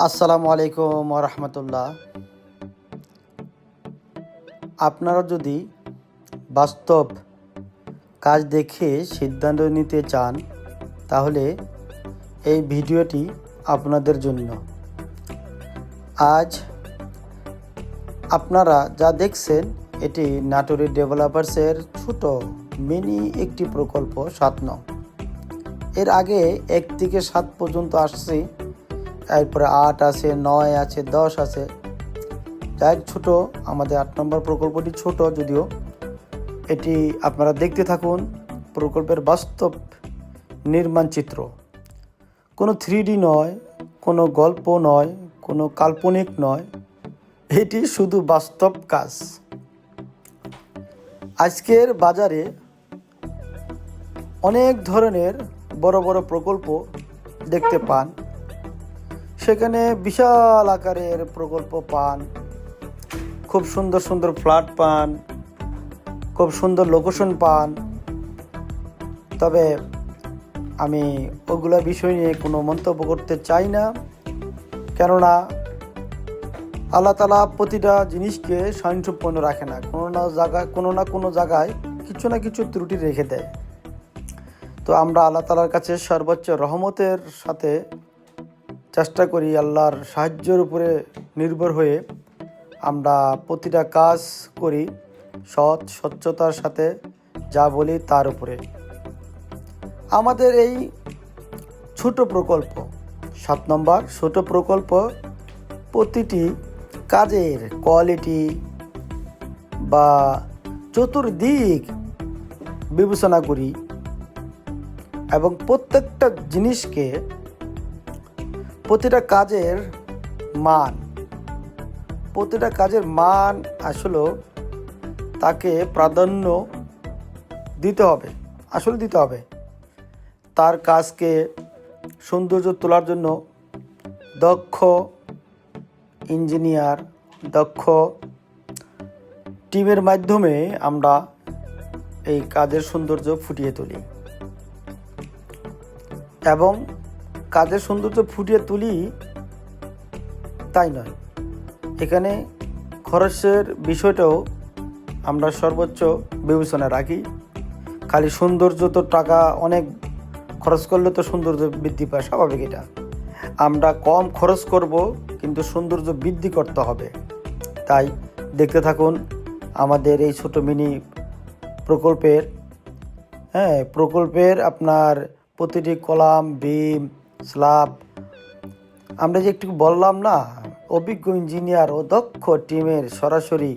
আসসালামু আলাইকুম রহমতুল্লাহ। আপনারা যদি বাস্তব কাজ দেখে সিদ্ধান্ত নিতে চান তাহলে এই ভিডিওটি আপনাদের জন্য। আজ আপনারা যা দেখছেন এটি নাটোরের ডেভেলপার্সের ছোট মিনি একটি প্রকল্প 7 নং। এর আগে 1 থেকে 7 পর্যন্ত আসছি, এরপরে 8 আছে, 9 আছে, 10 আছে। যাই ছোট, আমাদের 8 নম্বর প্রকল্পটি ছোট যদিও। এটি আপনারা দেখতে থাকুন প্রকল্পের বাস্তব নির্মাণ চিত্র। কোনো 3D নয়, কোনো গল্প নয়, কোনো কাল্পনিক নয়, এটি শুধু বাস্তব কাজ। আজকের বাজারে অনেক ধরনের বড় বড় প্রকল্প দেখতে পান, সেখানে বিশাল আকারের প্রকল্প পান, খুব সুন্দর সুন্দর ফ্ল্যাট পান, খুব সুন্দর লোকেশন পান। তবে আমি ওগুলো বিষয় নিয়ে কোনো মন্তব্য করতে চাই না, কেননা আল্লাহ তাআলা প্রতিটা জিনিসকে স্বয়ংসম্পন্ন রাখে না, কোনো না কোনো জায়গায় কিছু না কিছু ত্রুটি রেখে দেয়। তো আমরা আল্লাহ তাআলার কাছে সর্বোচ্চ রহমতের সাথে চেষ্টা করি, আল্লাহর সাহায্যের উপরে নির্ভর হয়ে আমরা প্রতিটা কাজ করি স্বচ্ছতার সাথে, যা বলি তার উপরে। আমাদের এই ছোট প্রকল্প 7 নম্বর ছোট প্রকল্প, প্রতিটি কাজের কোয়ালিটি বা চতুর্দিক বিবেচনা করি এবং প্রত্যেকটা জিনিসকে, প্রতিটা কাজের মান আসলে তাকে প্রাধান্য দিতে হবে। তার কাজকে সৌন্দর্য তোলার জন্য দক্ষ ইঞ্জিনিয়ার, দক্ষ টিমের মাধ্যমে আমরা এই কাজের সৌন্দর্য ফুটিয়ে তুলি। এবং কাজের সৌন্দর্য ফুটিয়ে তুলি তাই নয়, এখানে খরচের বিষয়টাও আমরা সর্বোচ্চ বিবেচনা রাখি। খালি সৌন্দর্য তো টাকা অনেক খরচ করলে তো সৌন্দর্য বৃদ্ধি পায়, স্বাভাবিক। এটা আমরা কম খরচ করব, কিন্তু সৌন্দর্য বৃদ্ধি করতে হবে। তাই দেখতে থাকুন আমাদের এই ছোট মিনি প্রকল্পের আপনার প্রতিটি কলাম, বিম, স্ল্যাব, আমরা যে একটু বললাম না, অভিজ্ঞ ইঞ্জিনিয়ার ও দক্ষ টিমের সরাসরি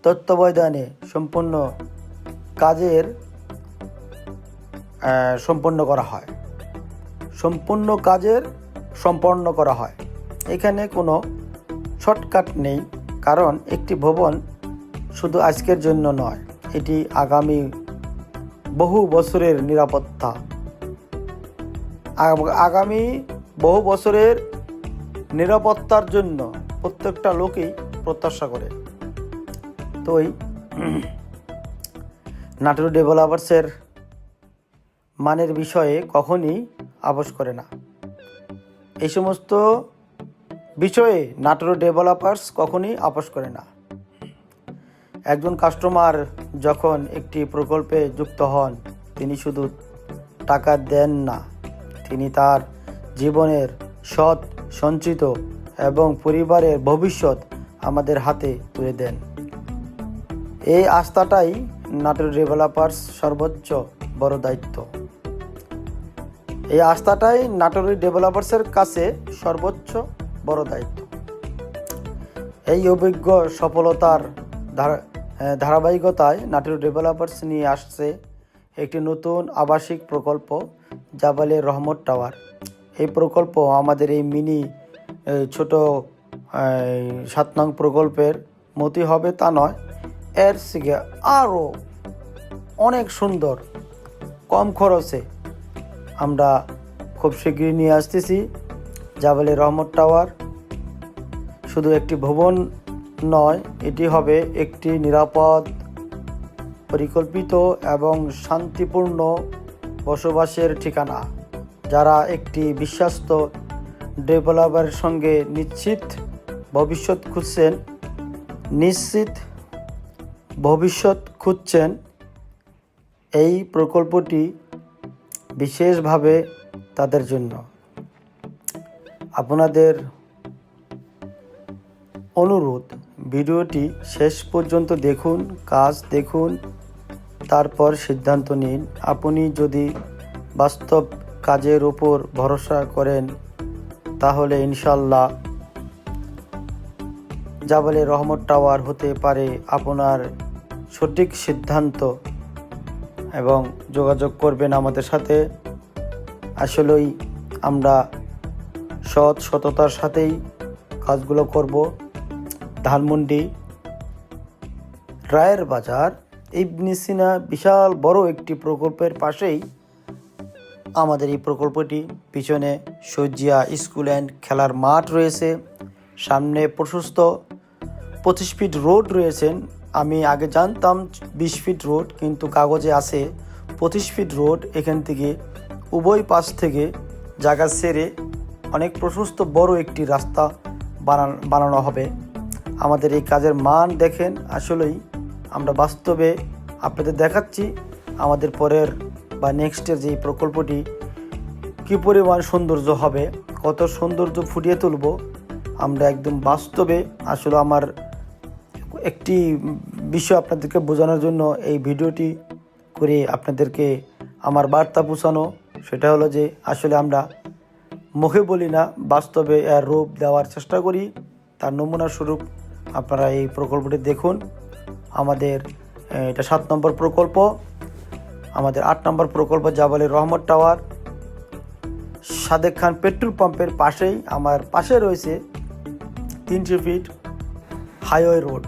তত্ত্বাবধানে সম্পূর্ণ করা হয়। এখানে কোনো শর্টকাট নেই, কারণ একটি ভবন শুধু আজকের জন্য নয়, এটি আগামী বহু বছরের নিরাপত্তার জন্য প্রত্যেকটা লোকই প্রত্যাশা করে। তো নাটোর ডেভেলপার্সের মানের বিষয়ে কখনই আপোস করে না। এই সমস্ত বিষয়ে নাটোর ডেভেলপার্স কখনই আপোস করে না। একজন কাস্টমার যখন একটি প্রকল্পে যুক্ত হন, তিনি শুধু টাকা দেন না, তিনি তার জীবনের সৎ সঞ্চিত এবং পরিবারের ভবিষ্যৎ আমাদের হাতে তুলে দেন। এই আস্থাটাই নাটোর ডেভেলপার্স সর্বোচ্চ বড় দায়িত্ব। এই আস্থাটাই নাটোর ডেভেলপার্সের কাছে সর্বোচ্চ বড় দায়িত্ব। এই অভিজ্ঞ সফলতার ধারাবাহিকতায় নাটোর ডেভেলপার্স নিয়ে আসছে একটি নতুন আবাসিক প্রকল্প, জাবালে রহমত টাওয়ার। এই প্রকল্প আমাদের এই মিনি ছোট 7 নং প্রকল্পের মতই হবে তা নয়, এর থেকে আরও অনেক সুন্দর, কম খরচে আমরা খুব শীঘ্রই নিয়ে আসতেছি জাবালে রহমত টাওয়ার। শুধু একটি ভবন নয়, এটি হবে একটি নিরাপদ, পরিকল্পিত এবং শান্তিপূর্ণ বসবাসের ঠিকানা। যারা একটি বিশ্বস্ত ডেভেলপারের সঙ্গে নিশ্চিত ভবিষ্যৎ খুঁজছেন, এই প্রকল্পটি বিশেষভাবে তাদের জন্য। আপনাদের অনুরোধ, ভিডিওটি শেষ পর্যন্ত দেখুন, কাজ দেখুন, তারপর সিদ্ধান্ত নিন। আপনি যদি বাস্তব কাজের উপর ভরসা করেন তাহলে ইনশাল্লাহ জাবালে রহমত টাওয়ার হতে পারে আপনার সঠিক সিদ্ধান্ত। এবং যোগাযোগ করবেন আমাদের সাথে। আসলেই আমরা সততার সাথেই কাজগুলো করব। ধানমন্ডি রায়ের বাজার ইবনে সিনা বিশাল বড় একটি প্রকল্পের পাশেই আমাদের এই প্রকল্পটি। পিছনে সজ্জিয়া স্কুল অ্যান্ড খেলার মাঠ রয়েছে, সামনে প্রশস্ত 25 ফিট রোড রয়েছেন। আমি আগে জানতাম 20 ফিট রোড, কিন্তু কাগজে আছে 25 ফিট রোড। এখান থেকে উভয় পাশ থেকে জায়গা ছেড়ে অনেক প্রশস্ত বড় একটি রাস্তা বানানো হবে। আমাদের এই কাজের মান দেখেন। আসলেই আমরা বাস্তবে আপনাদের দেখাচ্ছি আমাদের পরের বা নেক্সটের যে প্রকল্পটি কী পরিমাণ সৌন্দর্য হবে, কত সৌন্দর্য ফুটিয়ে তুলব আমরা একদম বাস্তবে। আসলে আমার একটি বিষয় আপনাদেরকে বোঝানোর জন্য এই ভিডিওটি করে আপনাদেরকে আমার বার্তা পৌঁছানো, সেটা হলো যে আসলে আমরা মুখে বলি না, বাস্তবে এর রূপ দেওয়ার চেষ্টা করি। তার নমুনা স্বরূপ আপনারা এই প্রকল্পটি দেখুন। আমাদের এটা 7 নম্বর প্রকল্প। আমাদের 8 নম্বর প্রকল্প জাবালে রহমত টাওয়ার, সাদেক খান পেট্রোল পাম্পের পাশেই। আমার পাশে রয়েছে 300 ফিট হাইওয়ে রোড।